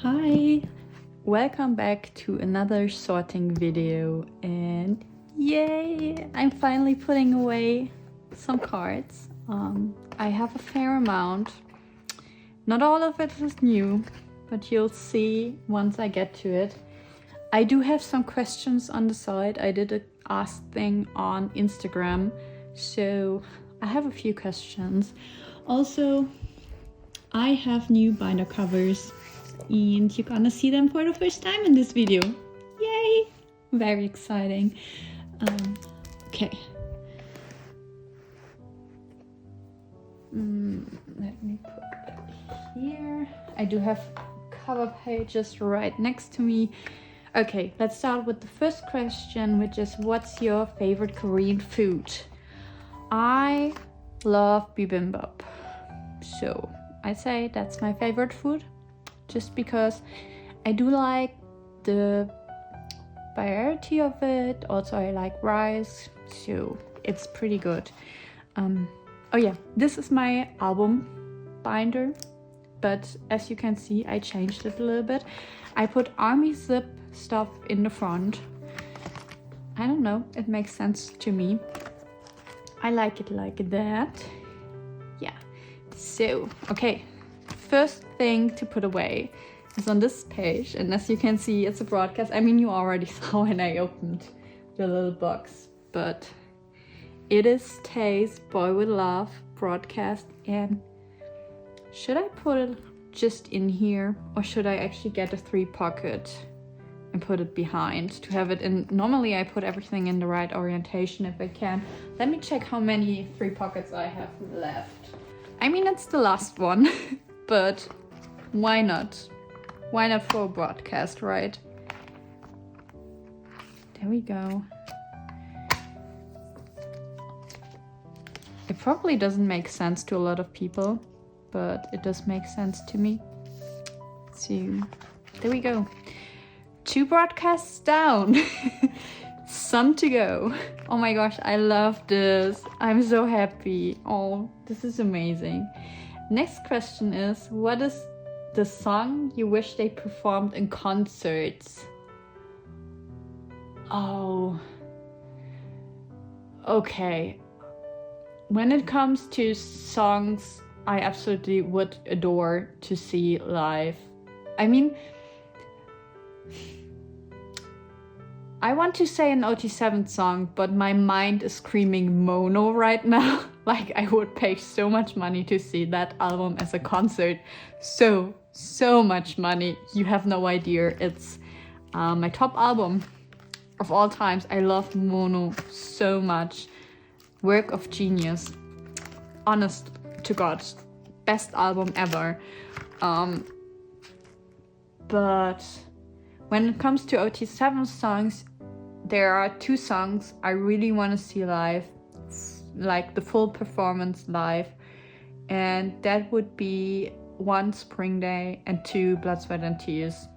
Hi, welcome back to another sorting video, and yay, I'm finally putting away some cards. I have a fair amount. Not all of it is new, but you'll see once I get to it. I do have some questions on the side. I did a ask thing on Instagram, so I have a few questions. Also, I have new binder covers and you're gonna see them for the first time in this video. Yay! Very exciting. Okay. Let me put that here. I do have cover pages right next to me. Okay, let's start with the first question, which is, what's your favorite Korean food? I love bibimbap. So I'd say that's my favorite food, just because I do like the variety of it. Also, I like rice, so it's pretty good. Oh yeah, this is my album binder, but as you can see, I changed it a little bit. I put army zip stuff in the front. I don't know, it makes sense to me. I like it like that. Yeah, so, okay. First thing to put away is on this page, and as you can see, it's a broadcast. I mean, you already saw when I opened the little box, but it is Tae's Boy With Love broadcast. And should I put it just in here, or should I actually get a 3-pocket and put it behind to have it in? Normally I put everything in the right orientation if I can. Let me check how many 3 pockets I have left. I mean, it's the last one. But why not? Why not for a broadcast, right? There we go. It probably doesn't make sense to a lot of people, but it does make sense to me. So, there we go. 2 broadcasts down. Some to go. Oh my gosh, I love this. I'm so happy. Oh, this is amazing. Next question is, what is the song you wish they performed in concerts? Oh, okay. When it comes to songs I absolutely would adore to see live, I mean, I want to say an OT7 song, but my mind is screaming Mono right now. Like, I would pay so much money to see that album as a concert. So much money. You have no idea. It's my top album of all times. I love Mono so much. Work of genius. Honest to God. Best album ever. But when it comes to OT7 songs, there are 2 songs I really want to see live, like the full performance live, and that would be 1, Spring Day, and 2, Blood, Sweat and Tears.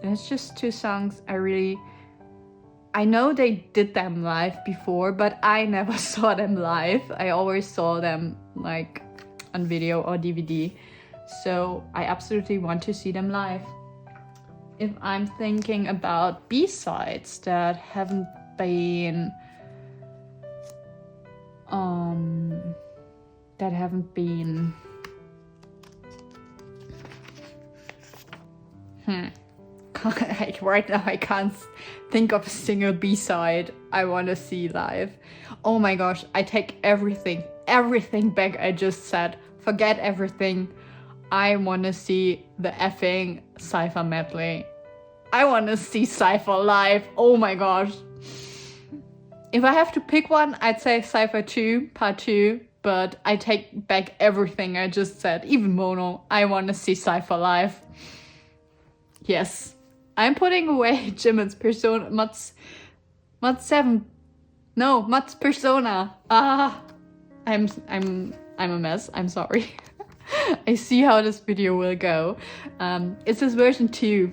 And it's just 2 songs I know they did them live before, but I never saw them live. I always saw them like on video or DVD, so I absolutely want to see them live. If I'm thinking about B-sides that haven't been like right now I can't think of a single B-side I want to see live. Oh my gosh, I take everything back I just said. Forget everything. I want to see the effing Cypher medley. I want to see Cypher live. Oh my gosh. If I have to pick one, I'd say Cypher 2, part 2. But I take back everything I just said. Even Mono. I want to see Cypher live. Yes. I'm putting away Jimin's Persona. Mud's Persona. I'm a mess. I'm sorry. I see how this video will go. It's his version 2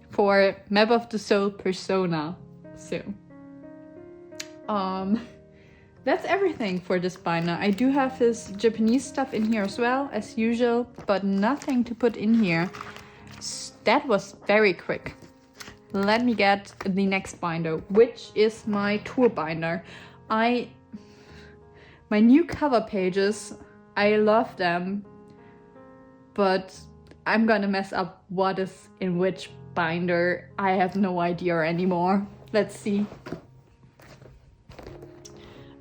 for Map of the Soul Persona. So, that's everything for this binder. I do have his Japanese stuff in here as well, as usual, but nothing to put in here. That was very quick. Let me get the next binder, which is my tour binder. My new cover pages, I love them, but I'm gonna mess up what is in which binder. I have no idea anymore. Let's see.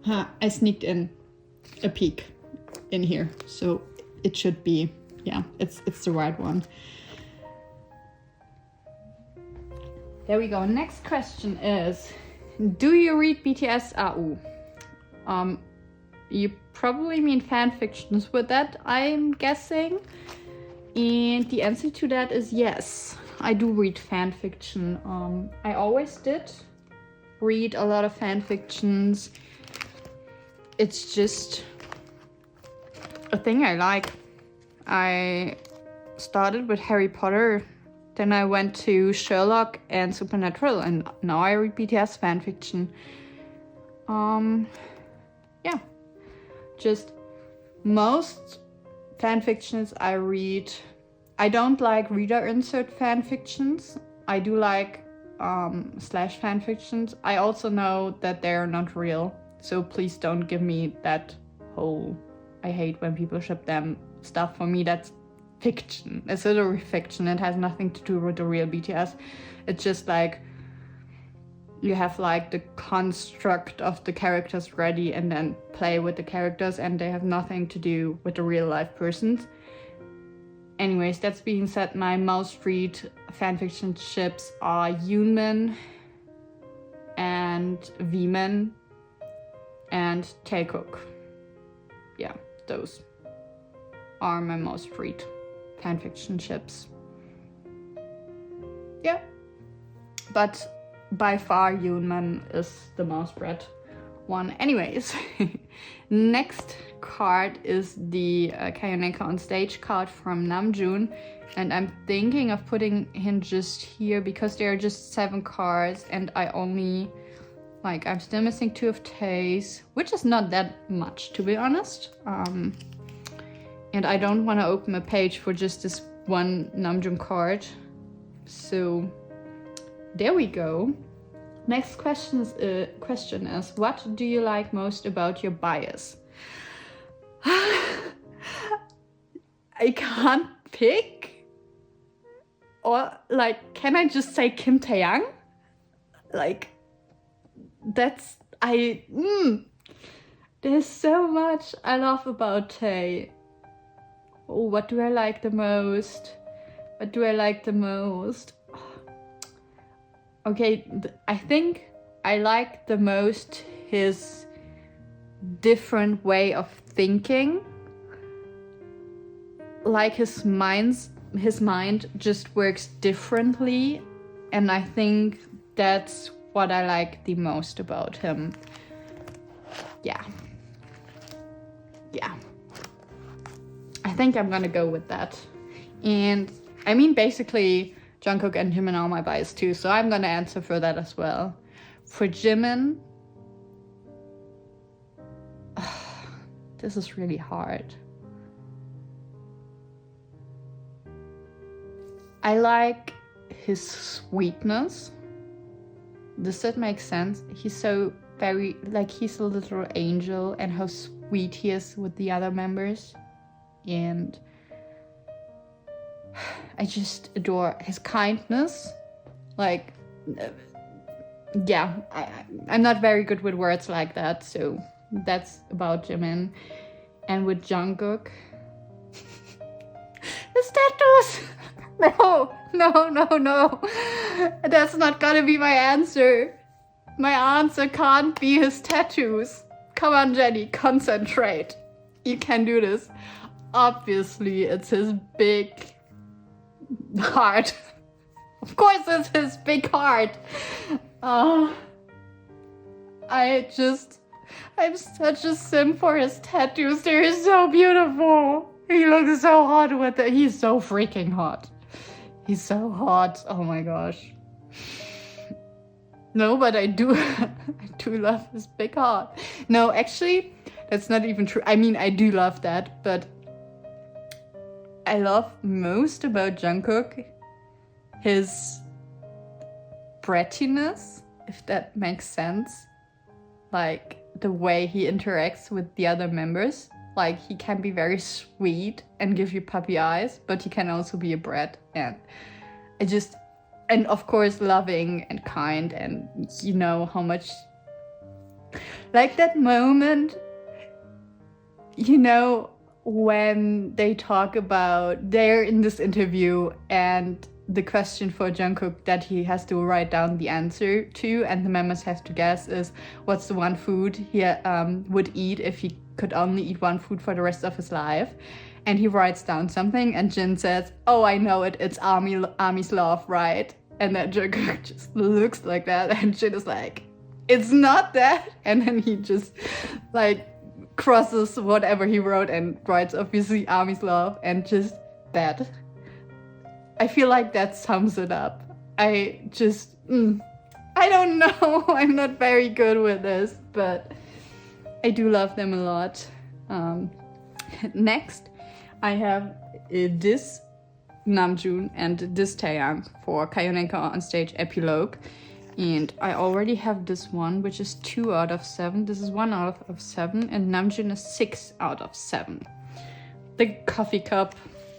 I sneaked in a peek in here, so it should be, yeah, it's the right one. There we go. Next question is, do you read BTS AU? You probably mean fan fictions with that, I'm guessing. And the answer to that is yes. I do read fan fiction. I always did read a lot of fan fictions. It's just a thing I like. I started with Harry Potter, then I went to Sherlock and Supernatural, and now I read BTS fan fiction. Yeah, just most fan fictions I read. I don't like reader insert fan fictions. I do like slash fan fictions. I also know that they're not real, so please don't give me that whole I hate when people ship them stuff. For me, that's fiction. It's literally fiction. It has nothing to do with the real BTS. It's just like you have like the construct of the characters ready and then play with the characters, and they have nothing to do with the real life persons. Anyways, that's being said, my most read fanfiction ships are Jimin and Jimin and Taekook. Yeah, those are my most read fanfiction ships. Yeah, but by far Jimin is the most read one. Anyways, next card is the Kayoneko on Stage card from Namjoon, and I'm thinking of putting him just here because there are just 7 cards and I only, like, I'm still missing 2 of Tae's, which is not that much, to be honest. And I don't want to open a page for just this one Namjoon card. So there we go. Next question is, what do you like most about your bias? I can't pick. Or, like, can I just say Kim Taeyang? Like, that's, there's so much I love about Tae. Oh, what do I like the most? What do I like the most? Okay, I think I like the most his different way of thinking. Like his mind just works differently, and I think that's what I like the most about him. Yeah. I think I'm gonna go with that. And I mean, basically, Jungkook and Jimin are my bias too, so I'm gonna answer for that as well. For Jimin, this is really hard. I like his sweetness. Does that make sense? He's so very, like, he's a little angel, and how sweet he is with the other members. And I just adore his kindness. Like, yeah, I'm not very good with words like that, so that's about Jimin. And with Jungkook, his tattoos. No. That's not gonna be my answer. My answer can't be his tattoos. Come on, Jenny, concentrate. You can do this. Obviously, it's his big heart. Of course, it's his big heart. I'm such a simp for his tattoos. They're so beautiful. He looks so hot with it. He's so freaking hot. He's so hot. Oh my gosh. No, but I do love his big heart. No, actually, that's not even true. I mean, I do love that, but I love most about Jungkook his brattiness, if that makes sense. Like the way he interacts with the other members. Like he can be very sweet and give you puppy eyes, but he can also be a brat, and and of course loving and kind, and you know how much, like that moment, you know, when they talk about, they're in this interview and the question for Jungkook that he has to write down the answer to, and the members have to guess, is what's the one food he would eat if he could only eat one food for the rest of his life. And he writes down something, and Jin says, "Oh, I know it, it's Army's love, right?" And then Jungkook just looks like that, and Jin is like, "It's not that." And then he just like crosses whatever he wrote and writes obviously Army's love, and just that. I feel like that sums it up. I don't know. I'm not very good with this, but I do love them a lot. Next, I have this Namjoon and this Taeyang for Kayonenka on Stage Epilogue. And I already have this one, which is 2 out of 7. This is 1 out of 7, and Namjoon is 6 out of 7. The coffee cup.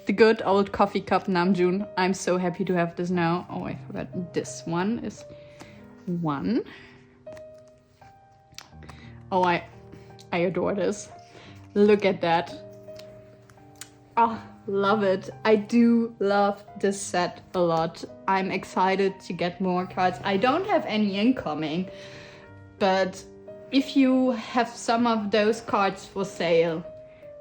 The good old coffee cup Namjoon. I'm so happy to have this now. Oh, I forgot. This one is 1. Oh, I adore this. Look at that. Oh, love it. I do love this set a lot. I'm excited to get more cards. I don't have any incoming, but if you have some of those cards for sale,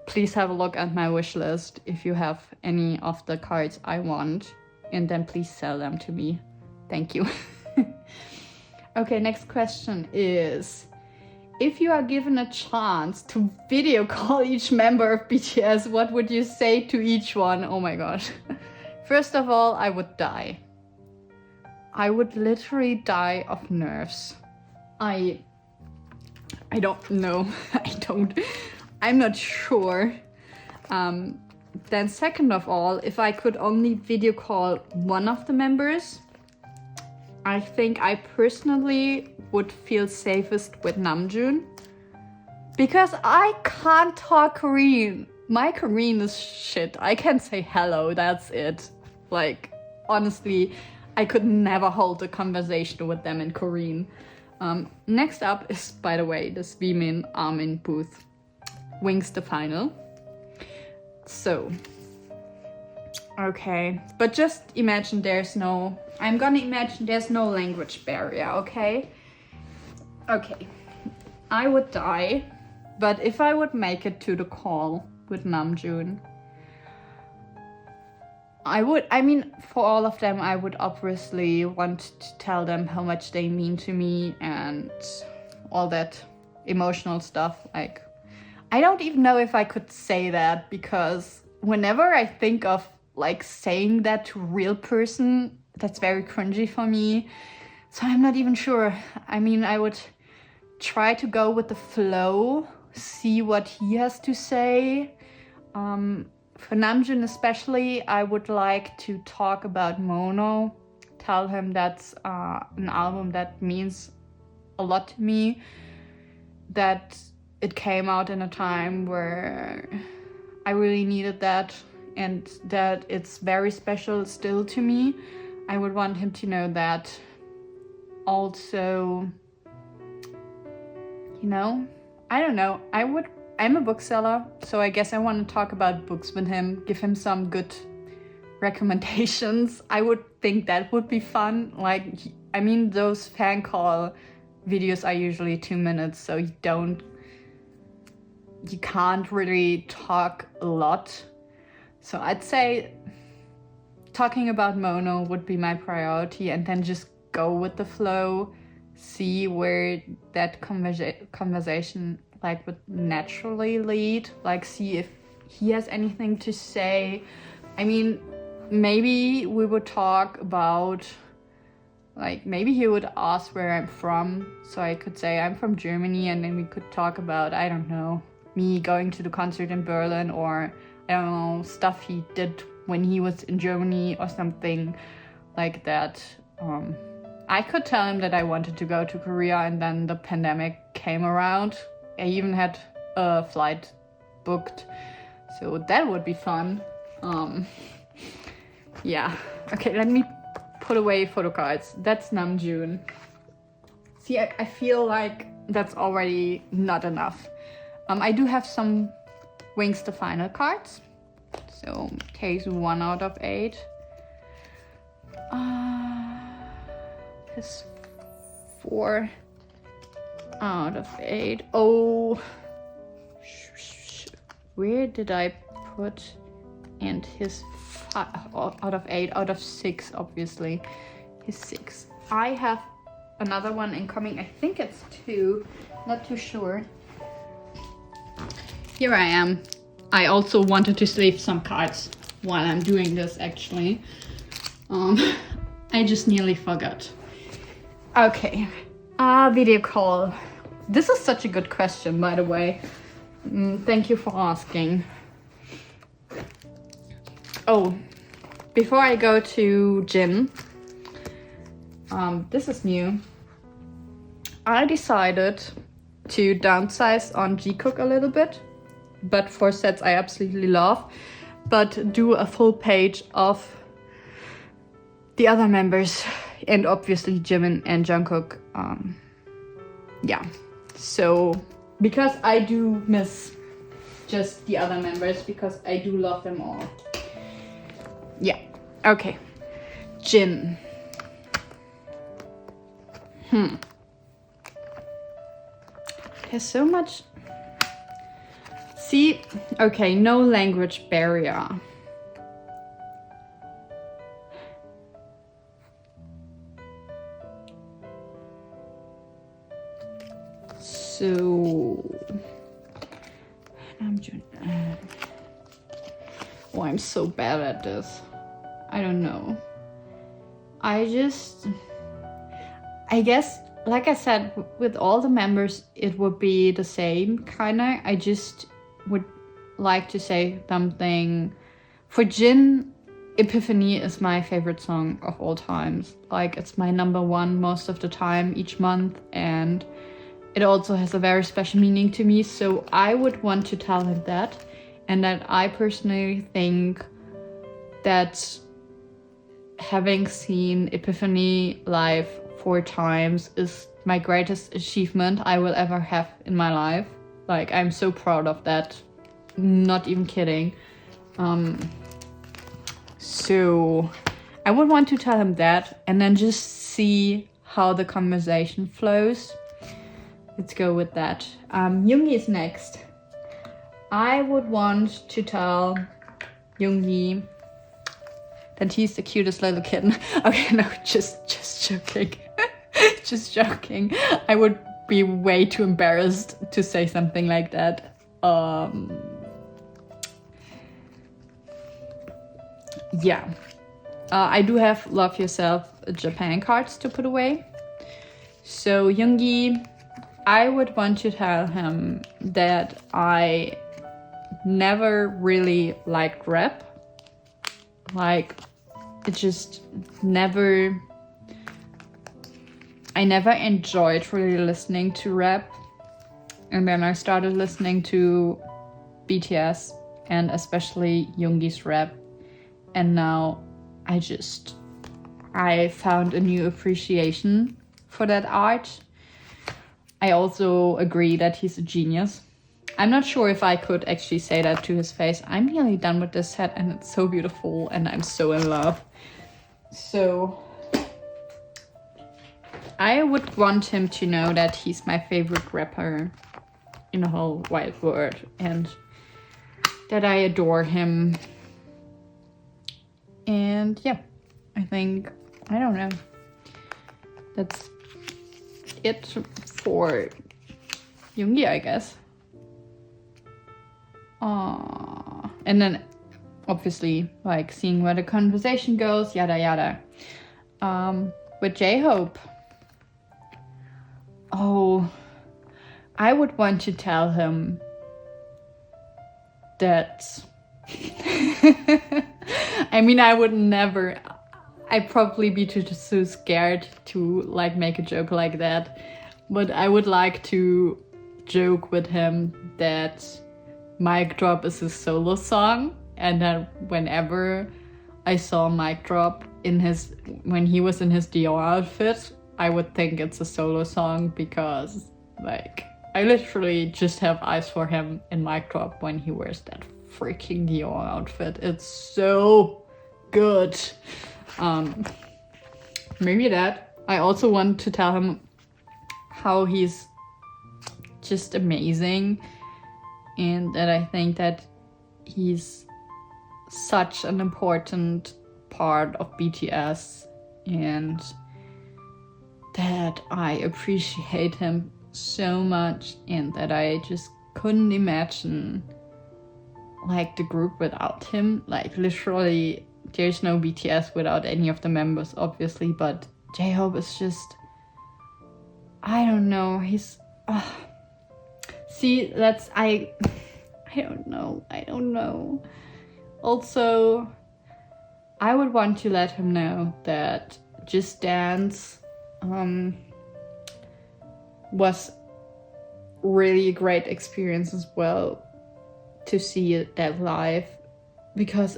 please have a look at my wish list if you have any of the cards I want, and then please sell them to me. Thank you. Okay, next question is, if you are given a chance to video call each member of BTS, what would you say to each one? Oh my gosh. First of all, I would die. I would literally die of nerves. I don't know. I'm not sure. Then second of all, if I could only video call one of the members, I think I personally would feel safest with Namjoon. Because I can't talk Korean. My Korean is shit. I can say hello, that's it. Like, honestly, I could never hold a conversation with them in Korean. Next up is, by the way, this Jimin Armin booth. Wings the final. So, okay, but just imagine I'm gonna imagine there's no language barrier, okay? Okay, I would die, but if I would make it to the call with Namjoon, for all of them, I would obviously want to tell them how much they mean to me and all that emotional stuff, like, I don't even know if I could say that, because whenever I think of like saying that to a real person, that's very cringy for me. So I'm not even sure. I mean, I would try to go with the flow, see what he has to say. For Namjoon especially, I would like to talk about Mono, tell him that's an album that means a lot to me, that it came out in a time where I really needed that, and that it's very special still to me. I would want him to know that. Also, you know, I don't know. I'm a bookseller, so I guess I want to talk about books with him, give him some good recommendations. I would think that would be fun. Like, those fan call videos are usually 2 minutes, so you can't really talk a lot. So I'd say talking about Mono would be my priority, and then just go with the flow, see where that conversation like would naturally lead, like see if he has anything to say. Maybe we would talk about, like, maybe he would ask where I'm from, so I could say I'm from Germany, and then we could talk about, I don't know, me going to the concert in Berlin, or I don't know, stuff he did when he was in Germany or something. like that. I could tell him that I wanted to go to Korea, and then the pandemic came around. I even had a flight booked, so that would be fun. Yeah. Okay, let me put away photo cards. That's Namjoon. See, I feel like that's already not enough. I do have some Wings the Final cards. So, case 1 out of 8. His 4 out of 8. Oh, where did I put? And his 5 out of 8, out of 6, obviously. His 6. I have another one incoming. I think it's 2. Not too sure. Here I am. I also wanted to save some cards while I'm doing this, actually. I just nearly forgot. Okay. Video call. This is such a good question, by the way. Thank you for asking. Oh, before I go to Jin, this is new. I decided to downsize on G-Cook a little bit, but for sets I absolutely love, but do a full page of the other members, and obviously Jimin and Jungkook. Yeah, so because I do miss just the other members, because I do love them all. Yeah, okay. Jin. There's so much. See, okay, no language barrier. So, oh, I'm so bad at this. I don't know. I guess, like I said, with all the members, it would be the same, kinda. I just would like to say something. For Jin, Epiphany is my favorite song of all times. Like, it's my number 1 most of the time, each month, and it also has a very special meaning to me. So I would want to tell him that, and that I personally think that having seen Epiphany live 4 times is my greatest achievement I will ever have in my life. Like, I'm so proud of that. Not even kidding. So I would want to tell him that, and then just see how the conversation flows. Let's go with that. Yoongi is next. I would want to tell Yoongi that he's the cutest little kitten. Okay, no, just joking. Just joking. I would be way too embarrassed to say something like that. Yeah. I do have Love Yourself Japan cards to put away. So Yoongi, I would want to tell him that I never really liked rap. Like, it just never... I never enjoyed really listening to rap. And then I started listening to BTS and especially Yoongi's rap. And now I found a new appreciation for that art. I also agree that he's a genius. I'm not sure if I could actually say that to his face. I'm nearly done with this set and it's so beautiful and I'm so in love. So I would want him to know that he's my favorite rapper in the whole wide world and that I adore him. And yeah, I think, I don't know, that's it for Yoongi, I guess. And then obviously like seeing where the conversation goes, yada yada. With J-Hope, I would want to tell him that I mean, I would never, I'd probably be too scared to like make a joke like that. But I would like to joke with him that Mic Drop is his solo song, and that whenever I saw Mic Drop when he was in his Dior outfit, I would think it's a solo song, because like I literally just have eyes for him in Mic Drop when he wears that freaking Dior outfit. It's so good. Maybe that. I also want to tell him how he's just amazing, and that I think that he's such an important part of BTS, and that I appreciate him so much, and that I just couldn't imagine like the group without him. Like literally there's no BTS without any of the members, obviously, but J-Hope is just, I don't know, he's see, that's I don't know. Also, I would want to let him know that Just Dance was really a great experience as well to see that live, because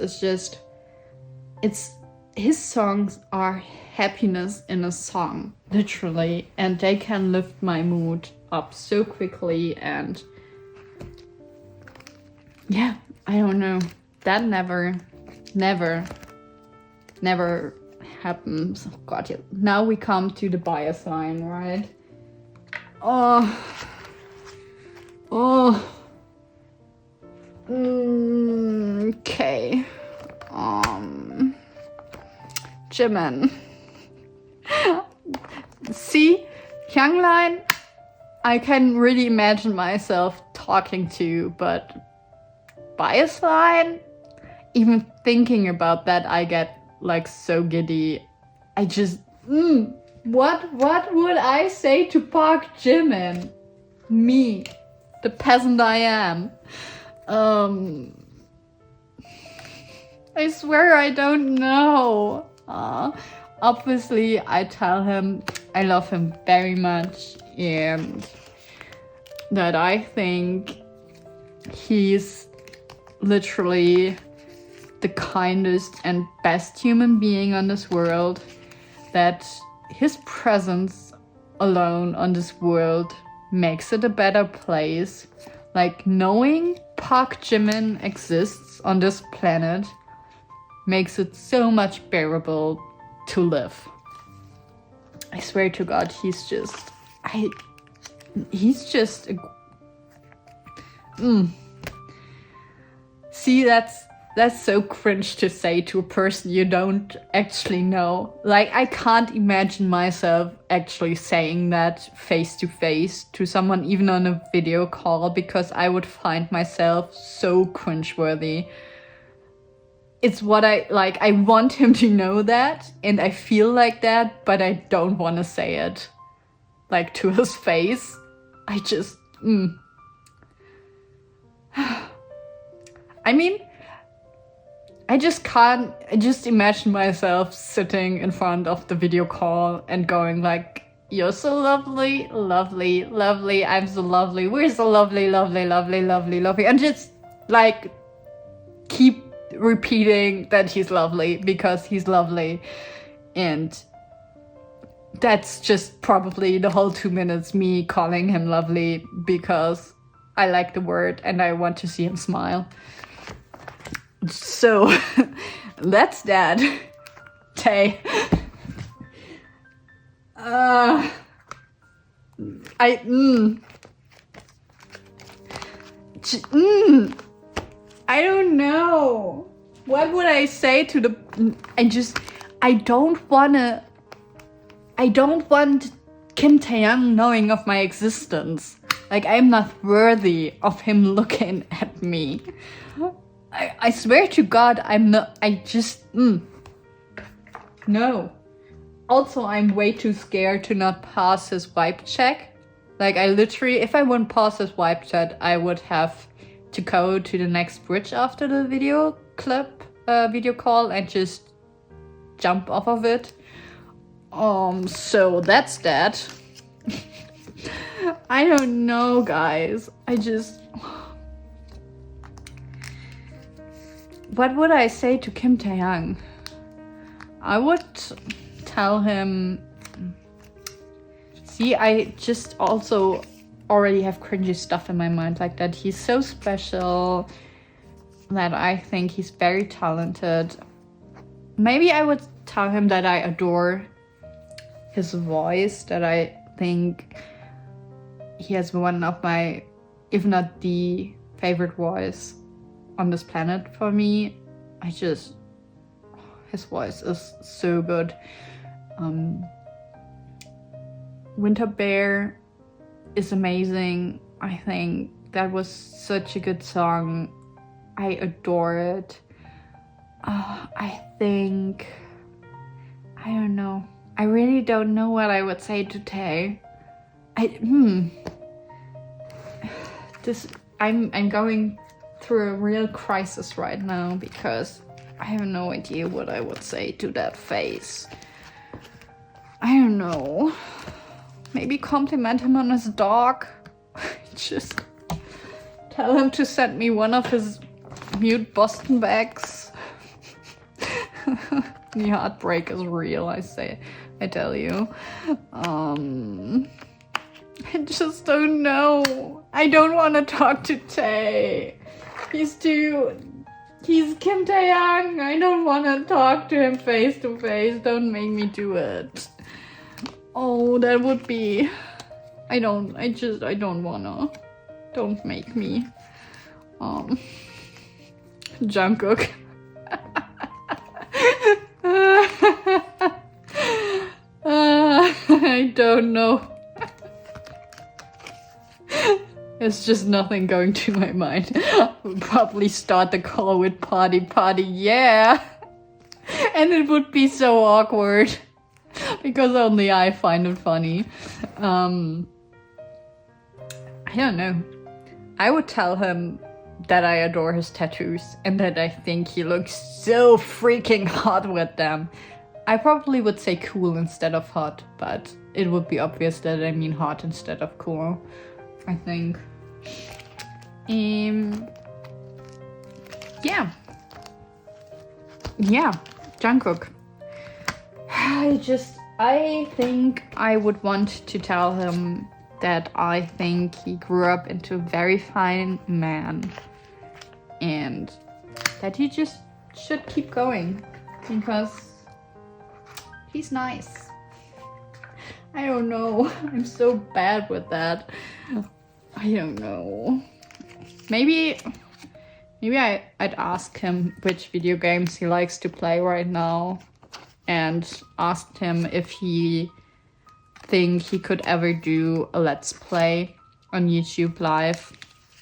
his songs are happiness in a song, literally, and they can lift my mood up so quickly. And yeah, I don't know, that never happens. Oh god, yeah. Now we come to the bias line, right? Okay. Jimin. See, Youngline, I can really imagine myself talking to, but bias line, even thinking about that, I get like so giddy. I just, what would I say to Park Jimin? Me, the peasant I am. I swear I don't know. Obviously, I tell him I love him very much, and that I think he's literally the kindest and best human being on this world, that his presence alone on this world makes it a better place. Like, knowing Park Jimin exists on this planet makes it so much bearable to live. I swear to God, he's just See, that's so cringe to say to a person you don't actually know. Like, I can't imagine myself actually saying that face to face to someone, even on a video call, because I would find myself so cringeworthy. It's what I want him to know that, and I feel like that, but I don't want to say it, like, to his face. I just, I mean, I just imagine myself sitting in front of the video call and going like, you're so lovely, lovely, lovely, I'm so lovely, we're so lovely, lovely, lovely, lovely, lovely, and just like keep repeating that he's lovely because he's lovely. And that's just probably the whole 2 minutes, me calling him lovely because I like the word and I want to see him smile. So that's that. Tay. I don't know. What would I say to the... I don't want Kim Taeyang knowing of my existence. Like, I'm not worthy of him looking at me. I swear to God, I'm not... No. Also, I'm way too scared to not pass his vibe check. Like, I literally... If I wouldn't pass his vibe check, I would have to go to the next bridge after the video call and just jump off of it. So that's that. I don't know, guys. What would I say to Kim Tae-young? I would tell him... See, I just also already have cringy stuff in my mind like that. He's so special, that I think he's very talented. Maybe I would tell him that I adore his voice, that I think he has one of my, if not the favorite voice on this planet for me. His voice is so good. Winter Bear is amazing. I think that was such a good song. I adore it. I don't know. I really don't know what I would say to Tae. I'm going through a real crisis right now because I have no idea what I would say to that face. I don't know. Maybe compliment him on his dog. Just tell him to send me one of his mute Boston bags. The heartbreak is real, I tell you. I just don't know. I don't want to talk to Tae. He's Kim Tae-young. I don't want to talk to him face to face. Don't make me do it. Oh, that would be... I don't wanna. Don't make me. Jungkook. I don't know. There's just nothing going to my mind. We'll probably start the call with party, yeah. And it would be so awkward. Because only I find it funny. I don't know. I would tell him that I adore his tattoos and that I think he looks so freaking hot with them. I probably would say cool instead of hot, but it would be obvious that I mean hot instead of cool, I think. Yeah, Jungkook. I think I would want to tell him that I think he grew up into a very fine man and that he just should keep going because he's nice. I don't know. I'm so bad with that. I don't know. Maybe I'd ask him which video games he likes to play right now and asked him if he think he could ever do a let's play on YouTube live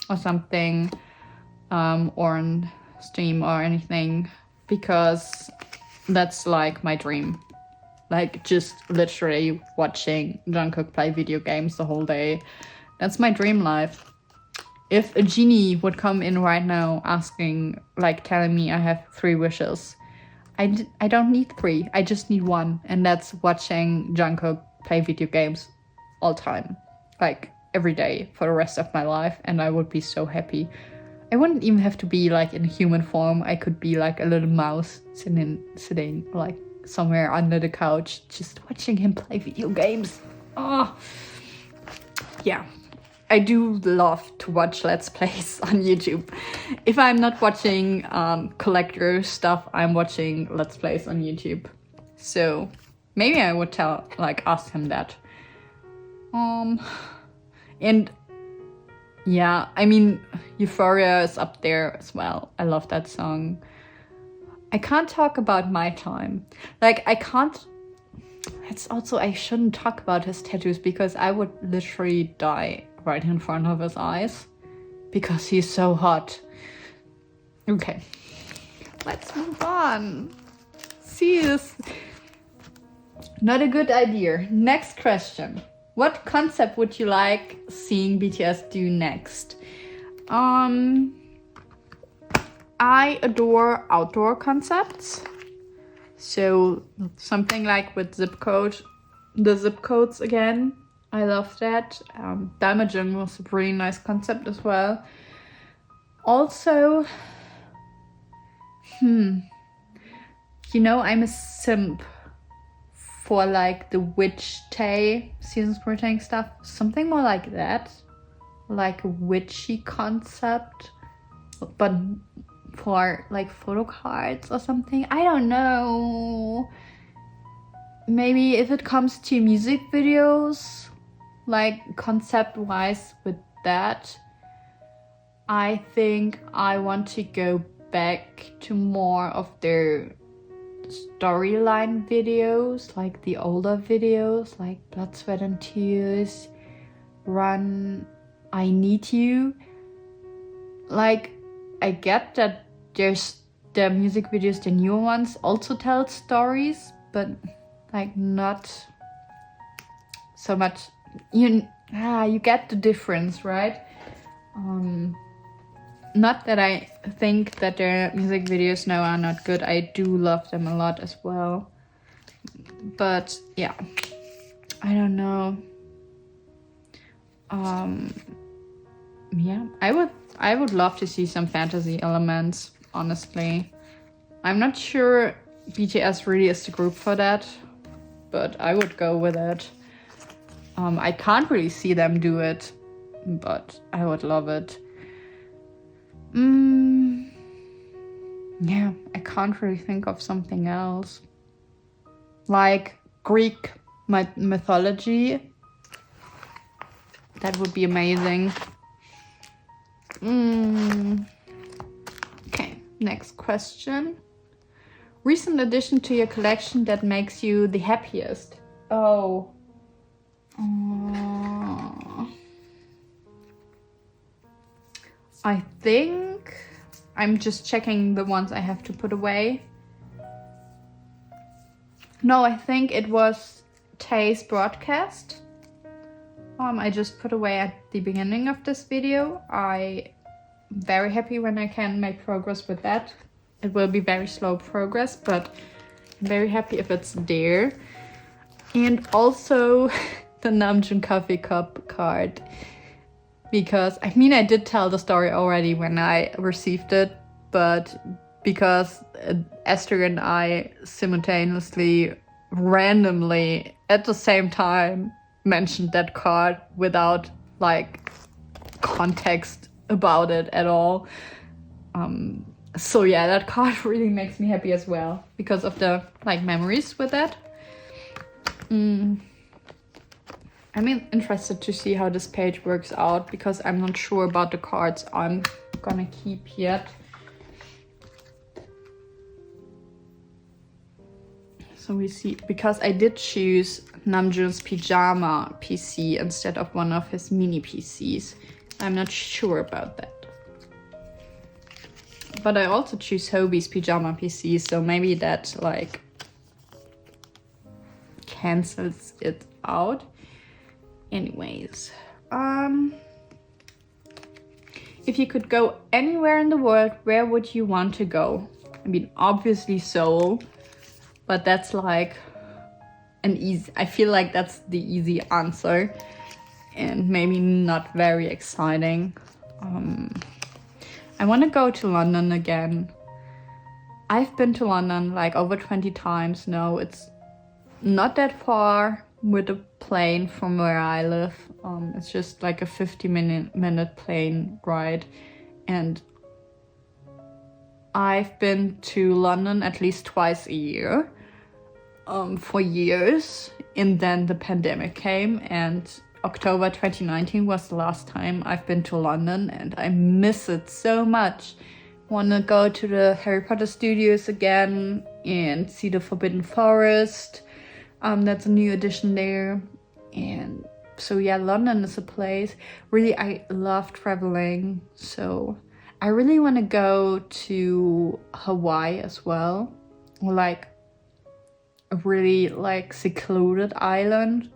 or something, or on stream or anything, because that's like my dream. Like just literally watching Jungkook play video games the whole day. That's my dream life. If a genie would come in right now asking, like telling me I have 3 wishes, I don't need 3, I just need 1, and that's watching Jungkook play video games all time, like every day for the rest of my life, and I would be so happy. I wouldn't even have to be like in human form. I could be like a little mouse sitting like somewhere under the couch, just watching him play video games. Oh, yeah. I do love to watch Let's Plays on YouTube. If I'm not watching collector stuff, I'm watching Let's Plays on YouTube. So maybe I would ask him that. And yeah, I mean, Euphoria is up there as well. I love that song. I can't talk about my time. Like, I shouldn't talk about his tattoos because I would literally die right in front of his eyes because he's so hot. Okay, let's move on. See, this not a good idea. Next question. What concept would you like seeing BTS do next? I adore outdoor concepts. So something like with the zip codes again. I love that. Damaging was a really nice concept as well. Also, you know, I'm a simp for like the witch tay season spring stuff. Something more like that. Like a witchy concept. But for like photo cards or something. I don't know. Maybe if it comes to music videos, like concept wise with that, I think I want to go back to more of their storyline videos, like the older videos, like Blood, Sweat and Tears, Run, I Need You. Like, I get that there's the music videos, the newer ones, also tell stories, but like not so much. You get the difference, right? Not that I think that their music videos now are not good. I do love them a lot as well. But yeah, I don't know. Yeah, I would love to see some fantasy elements, honestly. I'm not sure BTS really is the group for that, but I would go with it. I can't really see them do it, but I would love it. Yeah, I can't really think of something else. Like Greek mythology. That would be amazing. Okay, next question. Recent addition to your collection that makes you the happiest? Oh. I think I'm just checking the ones I have to put away. No, I think it was Tay's broadcast. I just put away at the beginning of this video. I'm very happy when I can make progress with that. It will be very slow progress, but I'm very happy if it's there. And also the Namjoon coffee cup card. Because, I mean, I did tell the story already when I received it, but because Esther and I simultaneously, randomly, at the same time, mentioned that card without, like, context about it at all. So yeah, that card really makes me happy as well, because of the, like, memories with that. I'm interested to see how this page works out, because I'm not sure about the cards I'm gonna keep yet. So we see, because I did choose Namjoon's pyjama PC instead of one of his mini PCs. I'm not sure about that. But I also choose Hobie's pyjama PC, so maybe that, like, cancels it out. Anyways, if you could go anywhere in the world, where would you want to go? I mean, obviously Seoul, but that's like I feel like that's the easy answer and maybe not very exciting. I want to go to London again. I've been to London like over 20 times now. It's not that far with a plane from where I live. It's just like a 50-minute plane ride, and I've been to London at least twice a year for years, and then the pandemic came, and October 2019 was the last time I've been to London, and I miss it so much. Wanna go to the Harry Potter studios again and see the Forbidden Forest. That's a new addition there. And so yeah, London is a place. Really, I love traveling. So I really want to go to Hawaii as well. Like a really like secluded island.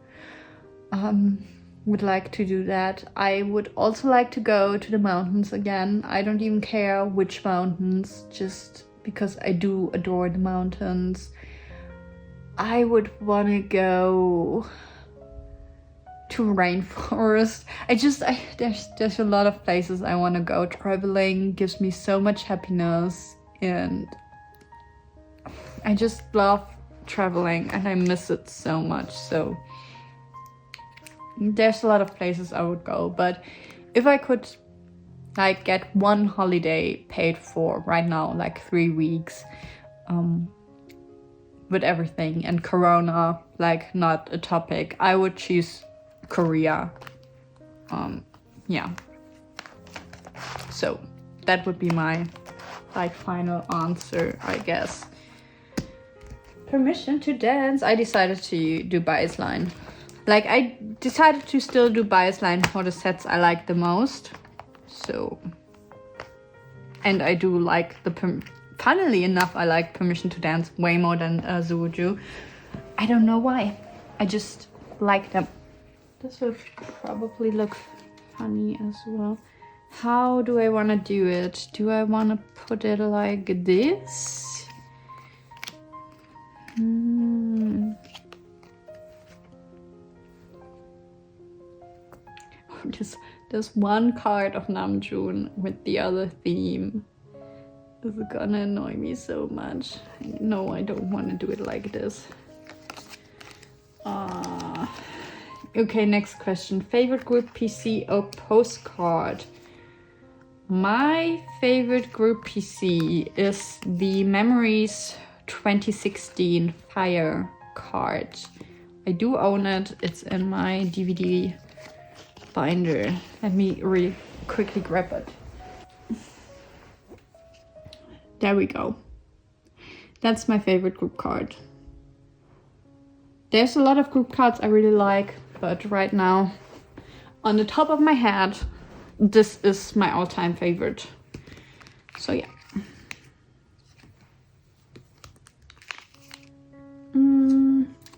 Would like to do that. I would also like to go to the mountains again. I don't even care which mountains, just because I do adore the mountains. I would want to go to rainforest. There's a lot of places I want to go. Traveling gives me so much happiness, and I just love traveling and I miss it so much. So there's a lot of places I would go, but if I could like get one holiday paid for right now, like 3 weeks, with everything and Corona like not a topic, I would choose Korea. Yeah. So that would be my like final answer, I guess. Permission to dance. I decided to do baseline. Like I decided to still do baseline for the sets I like the most. So, and I do like funnily enough, I like Permission to Dance way more than Zuju. I don't know why. I just like them. This will probably look funny as well. How do I want to do it? Do I want to put it like this? There's one card of Namjoon with the other theme. This is gonna annoy me so much. No, I don't want to do it like this. Okay, next question. Favorite group PC or postcard? My favorite group PC is the Memories 2016 Fire card. I do own it. It's in my DVD binder. Let me really quickly grab it. There we go. That's my favorite group card. There's a lot of group cards I really like, but right now, on the top of my head, this is my all-time favorite. So yeah.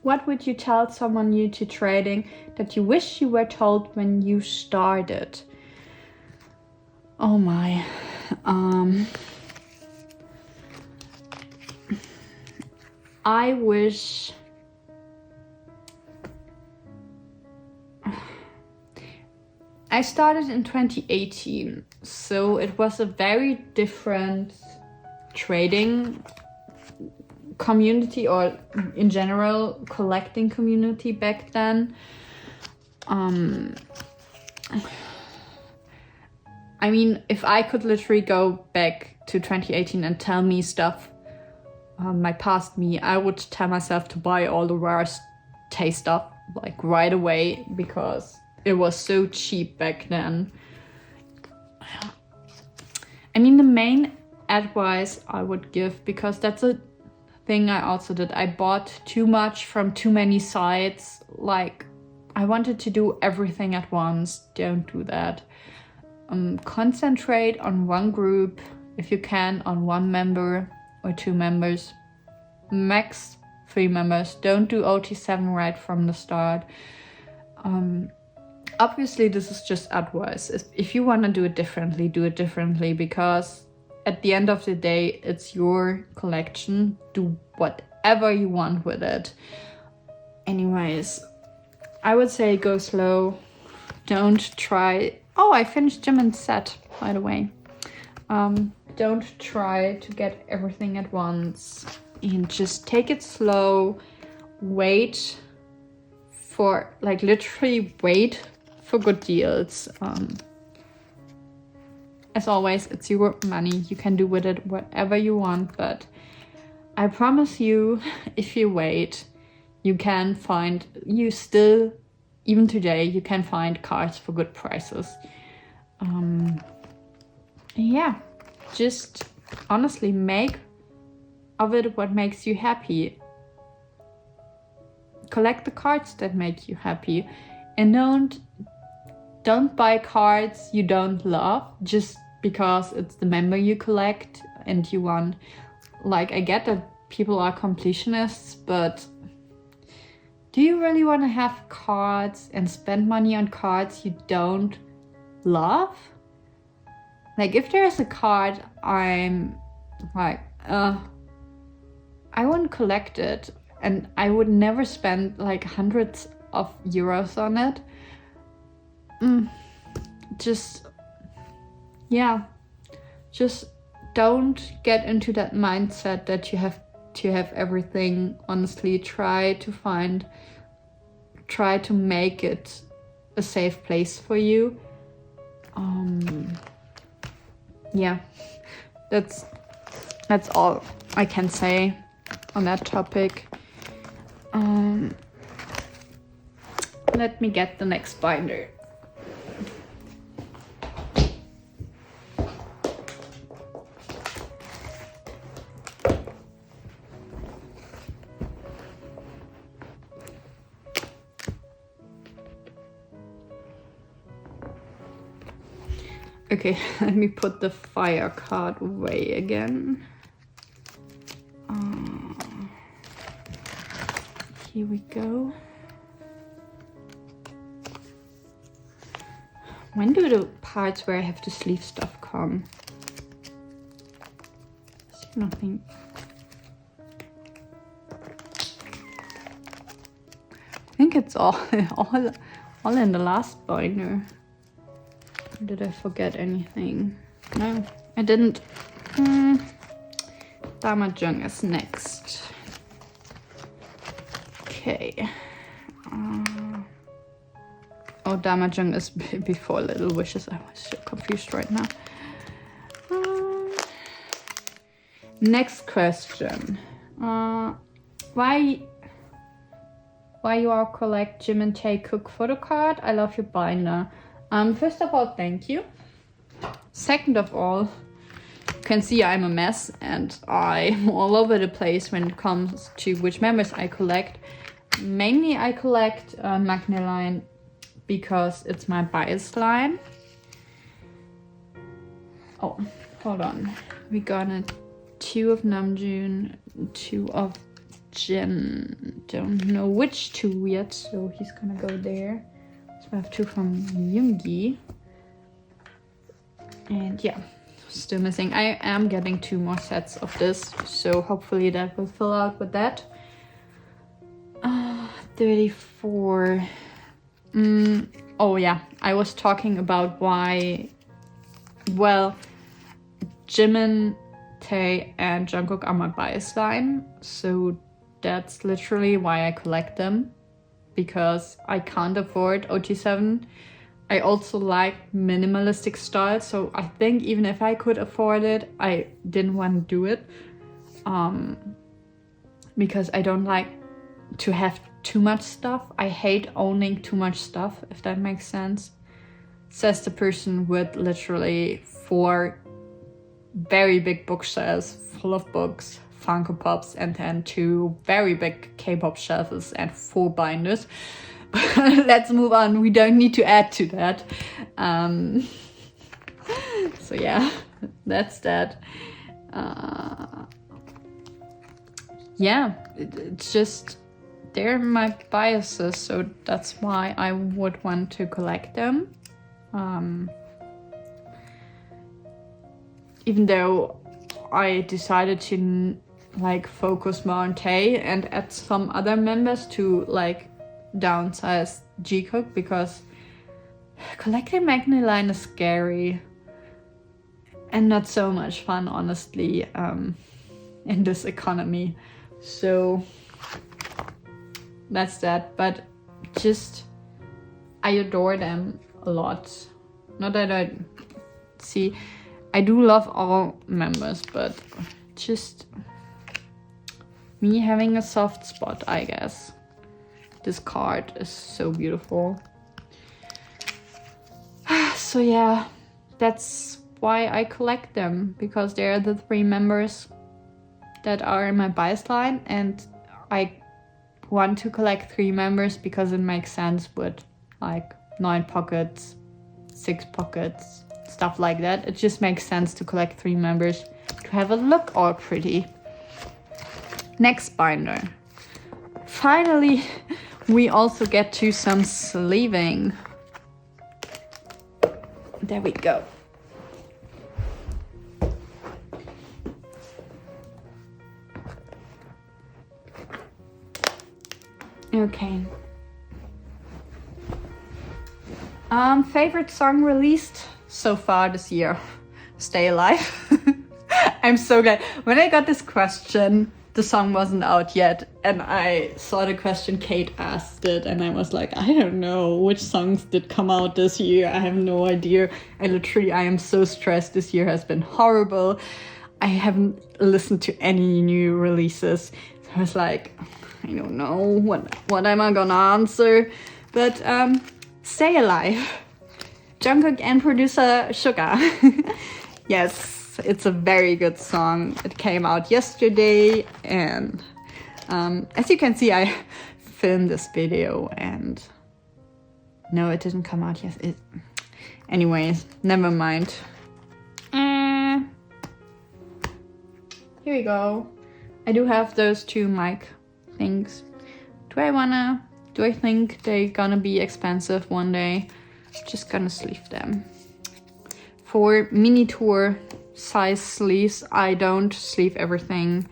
What would you tell someone new to trading that you wish you were told when you started? Oh my. I wish... I started in 2018, so it was a very different trading community, or in general collecting community back then. I mean, if I could literally go back to 2018 and tell me stuff, my past me, I would tell myself to buy all the rare taste stuff like right away, because it was so cheap back then. I mean, the main advice I would give, because that's a thing I also did, I bought too much from too many sites. Like, I wanted to do everything at once. Don't do that. Concentrate on one group, if you can, on one member or 2 members. Max 3 members. Don't do OT7 right from the start. Obviously, this is just advice. If you want to do it differently, because at the end of the day, it's your collection. Do whatever you want with it. Anyways, I would say go slow. Don't try... Oh, I finished Jimin's set, by the way. Don't try to get everything at once. And just take it slow. Wait for... Like, literally wait for good deals. As always, it's your money. You can do with it whatever you want, but I promise you, if you wait, even today, you can find cards for good prices. Yeah, just honestly make of it what makes you happy. Collect the cards that make you happy, and don't buy cards you don't love just because it's the member you collect and you want. Like, I get that people are completionists, but do you really want to have cards and spend money on cards you don't love? Like, if there's a card I'm like, I won't collect it, and I would never spend like hundreds of euros on it. Just don't get into that mindset that you have to have everything. Honestly, try to make it a safe place for you. Yeah, that's all I can say on that topic. Let me get the next binder. Okay, let me put the fire card away again. Here we go. When do the parts where I have to sleeve stuff come? I see nothing. I think it's all in the last binder. Or did I forget anything? No, I didn't. Damajung is next. Okay. Oh, Damajung is before Little Wishes. I was so confused right now. Next question. Why you all collect Jimin Tae Cook photo card? I love your binder. First of all, thank you. Second of all, you can see I'm a mess and I'm all over the place when it comes to which members I collect. Mainly I collect Magna line because it's my bias line. Oh, hold on. We got a 2 of Namjoon, 2 of Jin. Don't know which 2 yet, so he's gonna go there. So I have 2 from Yoongi. And yeah, still missing. I am getting 2 more sets of this, so hopefully that will fill out with that. 34. Oh yeah, I was talking about why, well, Jimin, Tae and Jungkook are my bias line, so that's literally why I collect them, because I can't afford OT7. I also like minimalistic styles, so I think even if I could afford it, I didn't want to do it, because I don't like to have too much stuff. I hate owning too much stuff, if that makes sense. Says the person with literally 4 very big bookshelves full of books, Funko Pops, and then 2 very big K-pop shelves and 4 binders. Let's move on. We don't need to add to that. So yeah, that's that. Yeah, it's just, they're my biases, so that's why I would want to collect them. Even though I decided to like focus more on Tae and add some other members to like downsize Jikook, because collecting Magna line is scary and not so much fun, honestly, in this economy. So that's that. But just, I adore them a lot. Not that I do love all members, but just me having a soft spot, I guess. This card is so beautiful. So yeah, that's why I collect them, because they're the 3 members that are in my bias line, and I want to collect 3 members because it makes sense with like 9 pockets, 6 pockets, stuff like that. It just makes sense to collect 3 members to have a look all pretty. Next binder. Finally, we also get to some sleeving. There we go. Okay. Favorite song released so far this year? Stay Alive. I'm so glad. When I got this question, the song wasn't out yet, and I saw the question Kate asked it, and I was like, I don't know which songs did come out this year. I have no idea. I am so stressed. This year has been horrible. I haven't listened to any new releases. So I was like, I don't know what am I gonna answer, but Stay Alive. Jungkook and producer Suga. Yes, it's a very good song. It came out yesterday, and as you can see, I filmed this video, and no, it didn't come out yet. Anyways, never mind. Here we go. I do have those two mic things. Do I think they're gonna be expensive one day? Just gonna sleeve them. For mini tour size sleeves, I don't sleeve everything.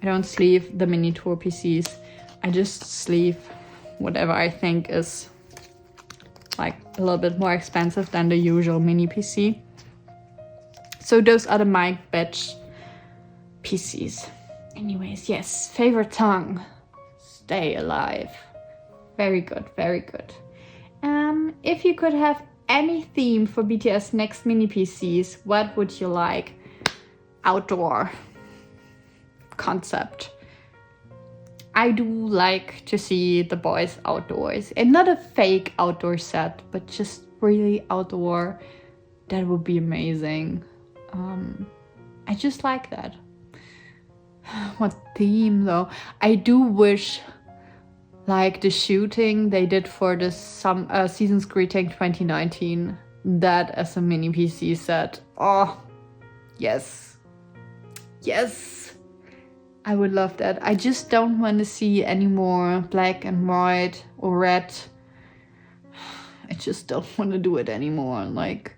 I don't sleeve the mini tour PCs. I just sleeve whatever I think is like a little bit more expensive than the usual mini PC. So those are the mic batch PCs. Anyways, yes, favorite song, Stay Alive. Very good, very good. If you could have any theme for BTS next mini PCs, what would you like? Outdoor concept. I do like to see the boys outdoors, and not a fake outdoor set, but just really outdoor. That would be amazing. I just like that. What theme though? I do wish, like the shooting they did for the Season's Greeting 2019, that as a mini PC set. Oh, yes. Yes. I would love that. I just don't want to see any more black and white or red. I just don't want to do it anymore. Like,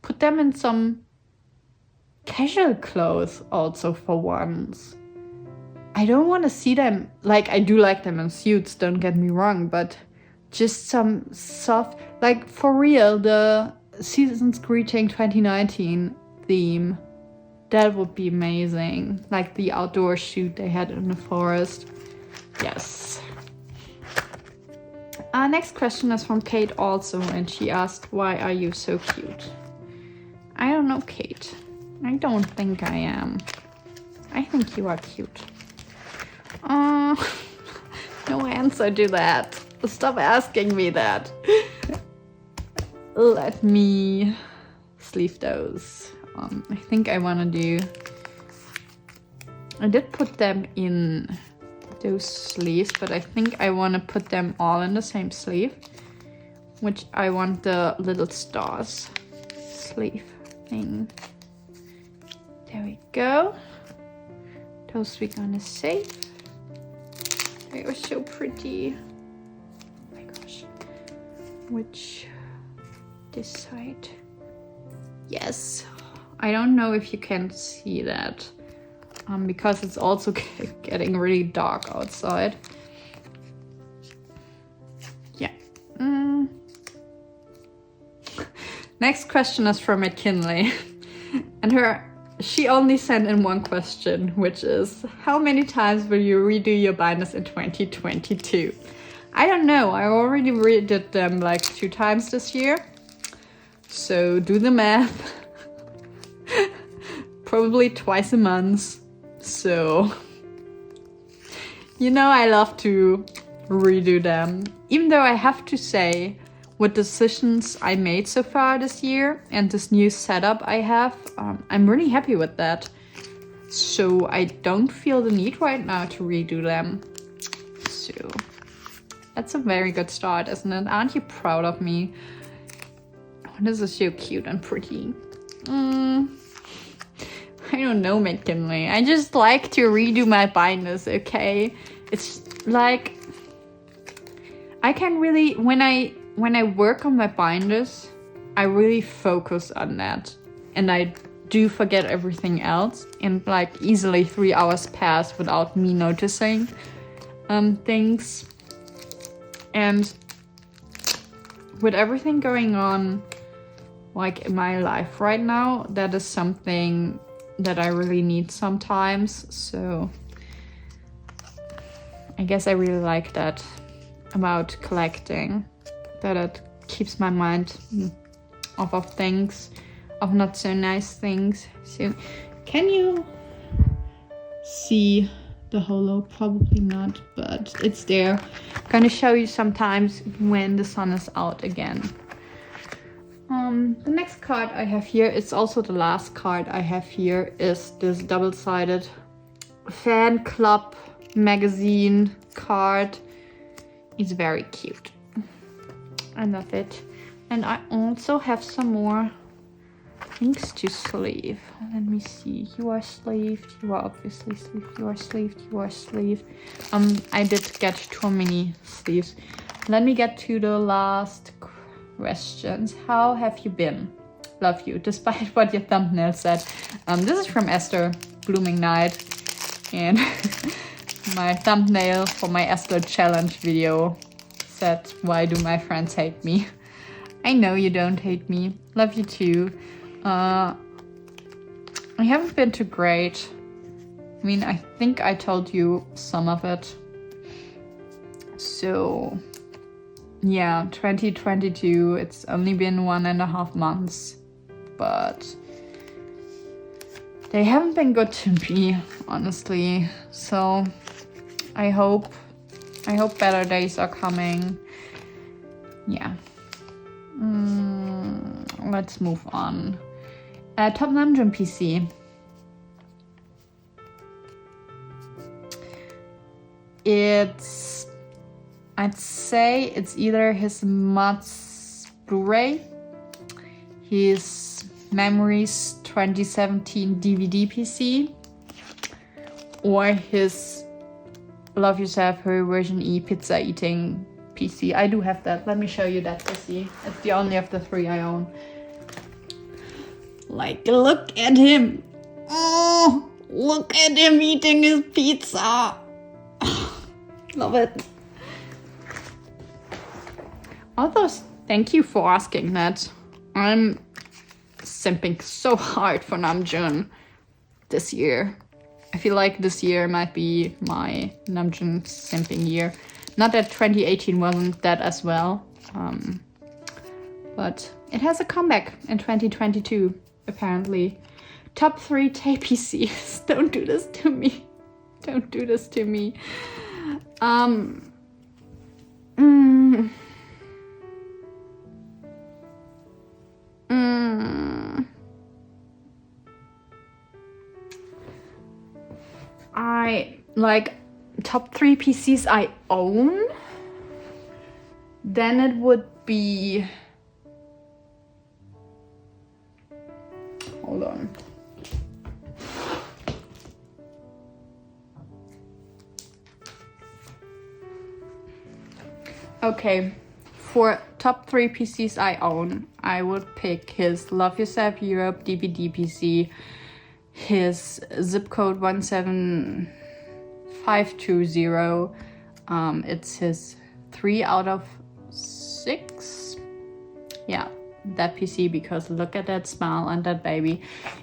put them in some casual clothes also for once. I don't want to see them, like, I do like them in suits, don't get me wrong, but just some soft, like, for real, the Season's Greeting 2019 theme, that would be amazing. Like the outdoor shoot they had in the forest. Yes. Our next question is from Kate also, and she asked, why are you so cute? I don't know, Kate. I don't think I am. I think you are cute. No answer to that. Stop asking me that. Let me sleeve those. I think I want to do... I did put them in those sleeves, but I think I want to put them all in the same sleeve, which I want the little stars sleeve thing. There we go. Those we're gonna save. They are so pretty. Oh my gosh. Which, this side. Yes. I don't know if you can see that. Because it's also getting really dark outside. Yeah. Next question is from McKinley. And she only sent in one question, which is, how many times will you redo your binders in 2022? I don't know. I already redid them like 2 times this year. So do the math. Probably twice a month. So, you know, I love to redo them. Even though I have to say, with decisions I made so far this year and this new setup I have, I'm really happy with that. So I don't feel the need right now to redo them. So that's a very good start, isn't it? Aren't you proud of me? Oh, this is so cute and pretty. I don't know, McKinley. I just like to redo my binders, okay? It's like, I can really, when I work on my binders, I really focus on that. And I do forget everything else. And like easily 3 hours pass without me noticing things. And with everything going on, like in my life right now, that is something that I really need sometimes. So I guess I really like that about collecting, that it keeps my mind off of things, of not so nice things. So can you see the holo? Probably not, but it's there. I'm gonna show you sometimes when the sun is out again. The next card I have here, it's also the last card I have here, is this double-sided fan club magazine card. It's very cute. I love it. And I also have some more things to sleeve. Let me see. You are sleeved. You are obviously sleeved. You are sleeved. You are sleeved. I did get too many sleeves. Let me get to the last questions. How have you been? Love you, despite what your thumbnail said. This is from Esther, Blooming Night. And my thumbnail for my Esther challenge video said, why do my friends hate me? I know you don't hate me. Love you too. I haven't been too great. I mean, I think I told you some of it. So yeah, 2022, it's only been 1.5 months, but they haven't been good to me, honestly. So I hope better days are coming. Yeah. Let's move on. Top Namjoon PC. I'd say it's either his Mods Blu-ray, his Memories 2017 DVD PC, or his Love Yourself Her Version E pizza eating PC. I do have that. Let me show you that PC. It's the only of the 3 I own. Like, look at him. Oh, look at him eating his pizza. Love it. Although, thank you for asking that. I'm simping so hard for Namjoon this year. I feel like this year might be my Namjoon simping year. Not that 2018 wasn't that as well, but it has a comeback in 2022, apparently. Top 3 ttaebunn. Don't do this to me. Don't do this to me. I like top 3 PCs I own. Then it would be, hold on. Okay, for top 3 PCs I own, I would pick his Love Yourself Europe DVD PC, his zip code 17520. It's his 3 out of 6. Yeah, that PC, because look at that smile and that baby.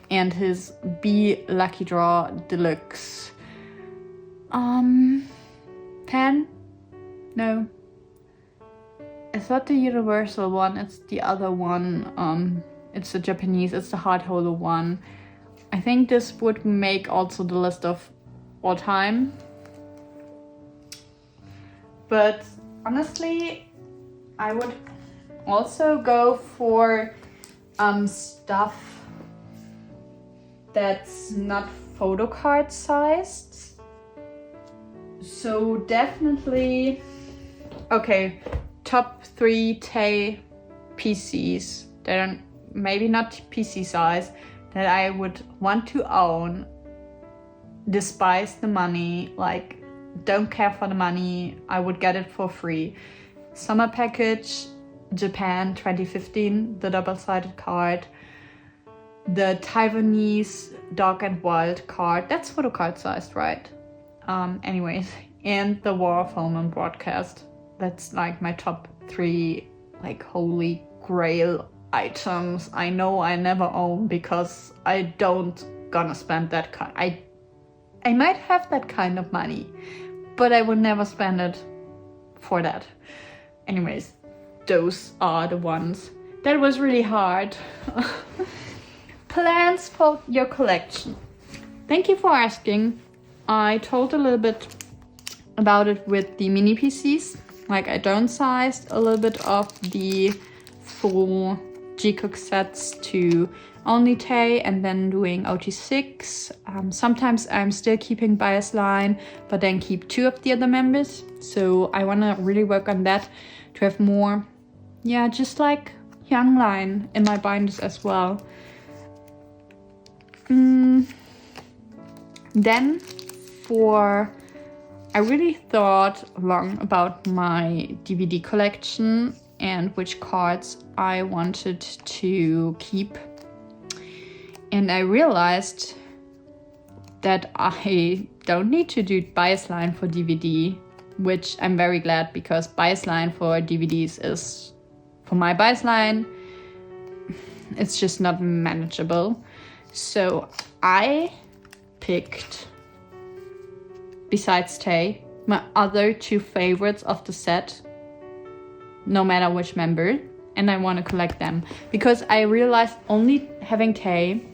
And his B Lucky Draw Deluxe. 10? No. It's not the universal one, it's the other one. It's the Japanese, it's the hard hollow one. I think this would make also the list of all time. But honestly, I would also go for stuff that's not photocard sized. So definitely, okay, top 3 ttae PCs that are maybe not PC size that I would want to own, despise the money, like don't care for the money, I would get it for free. Summer Package Japan 2015, the double-sided card, the Taiwanese Dog and Wild card, that's photocard sized, right? Anyways, and the War of Home and Broadcast. that's like my top 3 like holy grail items I know I never own, because I don't gonna spend that kind. I might have that kind of money, but I would never spend it for that. Anyways, those are the ones. That was really hard. Plans for your collection. Thank you for asking. I told a little bit about it with the mini PCs. Like, I downsized a little bit of the full G-Cook sets to only Tay and then doing OT6. Sometimes I'm still keeping bias line, but then keep 2 of the other members. So I want to really work on that to have more, yeah, just like young line in my binders as well. Then I really thought long about my DVD collection and which cards I wanted to keep. And I realized that I don't need to do bias line for DVD, which I'm very glad, because bias line for DVDs is, for my bias line, it's just not manageable. So I picked, besides Tay, my other 2 favorites of the set, no matter which member, and I want to collect them. Because I realized only having Tay,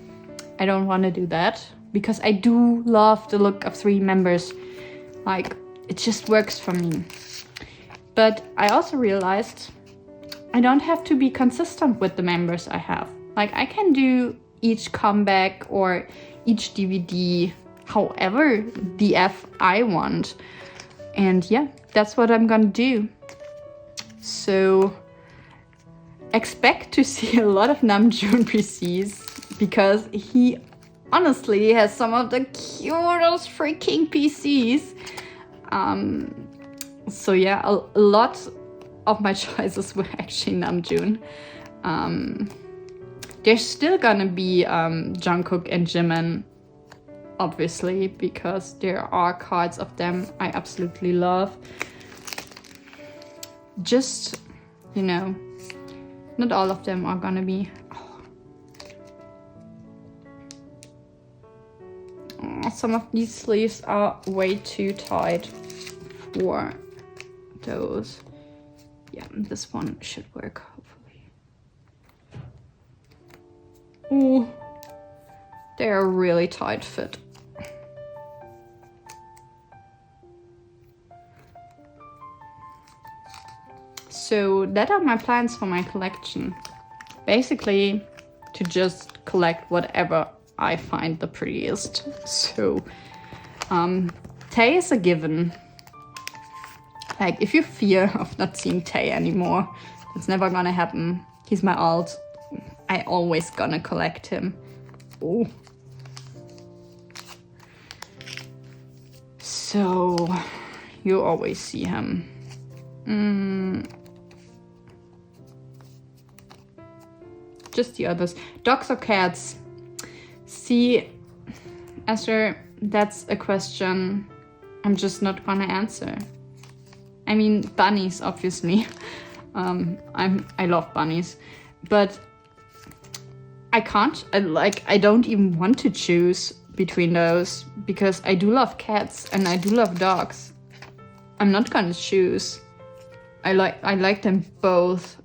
I don't want to do that, because I do love the look of 3 members. Like, it just works for me. But I also realized I don't have to be consistent with the members I have. Like, I can do each comeback or each DVD however the F I want. And yeah, that's what I'm gonna do. So expect to see a lot of Namjoon PCs, because he honestly has some of the cutest freaking PCs. So yeah, a lot of my choices were actually Namjoon. There's still gonna be Jungkook and Jimin, obviously, because there are cards of them I absolutely love. Just, you know, not all of them are gonna be. Oh, some of these sleeves are way too tight for those. Yeah, this one should work, hopefully. Ooh, they're a really tight fit. So that are my plans for my collection. Basically, to just collect whatever I find the prettiest. So, Tay is a given. Like, if you fear of not seeing Tay anymore, it's never gonna happen. He's my alt. I always gonna collect him. Oh. So, you always see him. Just the others. Dogs or cats? See, Esther, that's a question I'm just not gonna answer. I mean, bunnies, obviously. I love bunnies, but I can't. I don't even want to choose between those, because I do love cats and I do love dogs. I'm not gonna choose. I like them both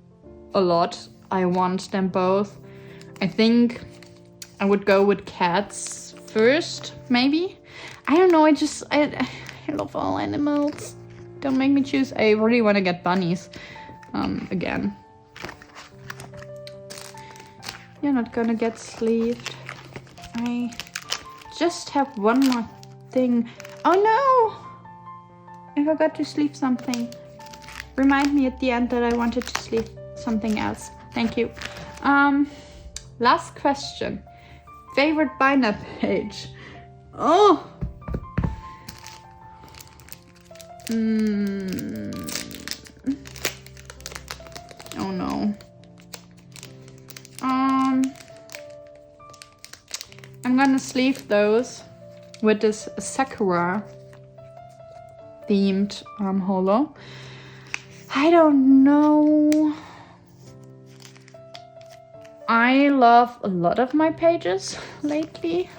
a lot. I want them both. I think I would go with cats first, maybe. I don't know. I love all animals. Don't make me choose. I really want to get bunnies again. You're not gonna get sleeved. I just have one more thing. Oh no! I forgot to sleeve something. Remind me at the end that I wanted to sleeve something else. Thank you. Last question. Favorite binder page? Oh! Oh no. I'm gonna sleeve those with this Sakura themed holo. I don't know. I love a lot of my pages lately.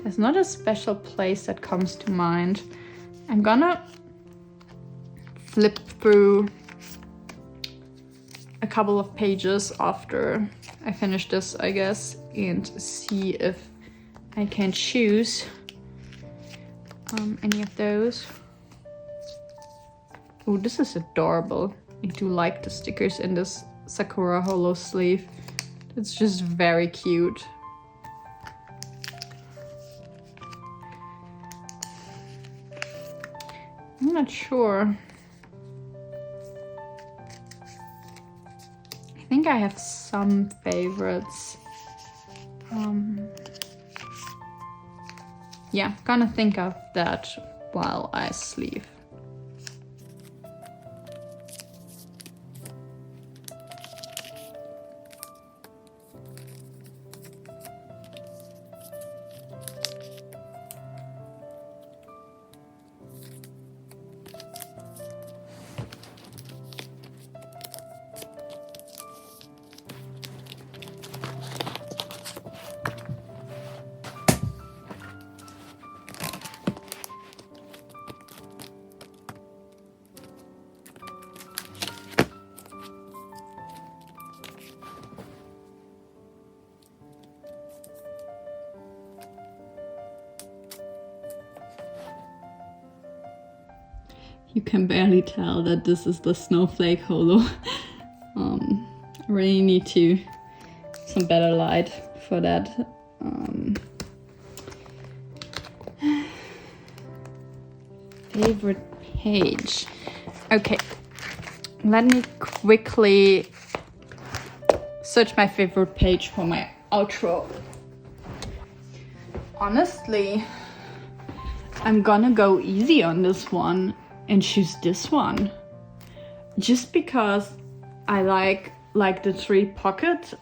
There's not a special place that comes to mind. I'm gonna flip through a couple of pages after I finish this, I guess, and see if I can choose any of those. Oh, this is adorable. I do like the stickers in this Sakura holo sleeve. It's just very cute. I'm not sure. I think I have some favorites. Yeah, gonna think of that while I sleeve. You can barely tell that this is the snowflake holo. I really need to some better light for that. Favorite page. Okay, let me quickly search my favorite page for my outro. Honestly, I'm gonna go easy on this one and choose this one, just because I like the 3 pocket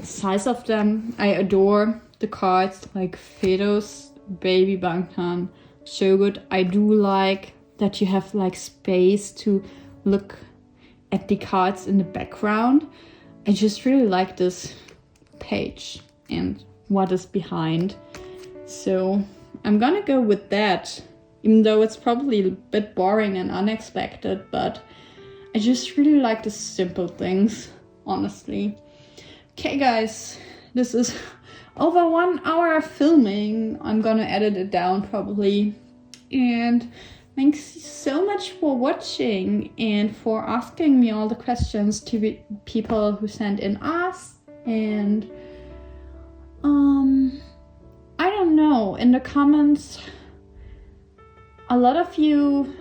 size of them. I adore the cards, like Fedos, Baby Bangtan, so good. I do like that you have like space to look at the cards in the background. I just really like this page and what is behind, so I'm gonna go with that. Even though it's probably a bit boring and unexpected, but I just really like the simple things, honestly. Okay guys, this is over 1 hour of filming. I'm gonna edit it down probably. And thanks so much for watching and for asking me all the questions to people who sent in us. And I don't know, in the comments, a lot of you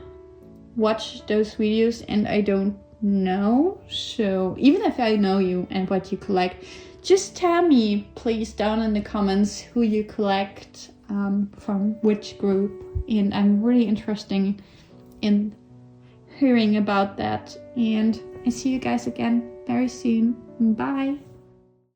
watch those videos and I don't know. So even if I know you and what you collect, just tell me please down in the comments who you collect, from which group. And I'm really interested in hearing about that. And I see you guys again very soon. Bye.